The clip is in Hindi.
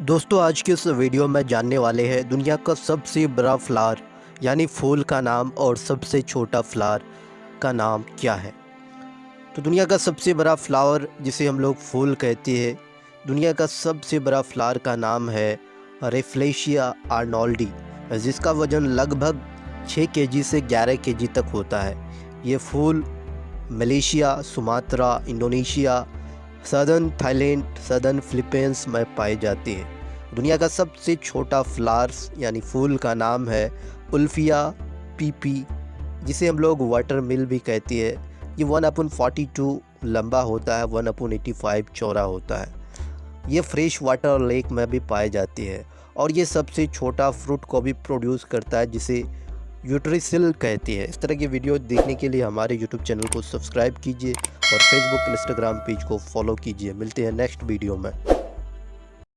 दोस्तों आज के इस वीडियो में जानने वाले हैं दुनिया का सबसे बड़ा फ्लावर यानी फूल का नाम और सबसे छोटा फ्लावर का नाम क्या है। तो दुनिया का सबसे बड़ा फ्लावर जिसे हम लोग फूल कहते हैं, दुनिया का सबसे बड़ा फ्लावर का नाम है रेफ्लेशिया आर्नोल्डी, जिसका वज़न लगभग 6 केजी से 11 केजी तक होता है। ये फूल Malaysia, Sumatra, Indonesia, southern Thailand, southern Philippines में पाए जाते हैं। दुनिया का सबसे छोटा फ्लावर्स यानी फूल का नाम है उल्फिया पीपी, जिसे हम लोग वाटर मिल भी कहते हैं। ये 1/42 लंबा होता है, 1/85 चौड़ा होता है। ये फ्रेश वाटर लेक में भी पाए जाते हैं और ये सबसे छोटा फ्रूट को भी प्रोड्यूस करता है जिसे यूट्रिसिल कहते हैं। इस तरह की वीडियो देखने के लिए हमारे यूट्यूब चैनल को सब्सक्राइब कीजिए और फेसबुक इंस्टाग्राम पेज को फॉलो कीजिए। मिलते हैं नेक्स्ट वीडियो में।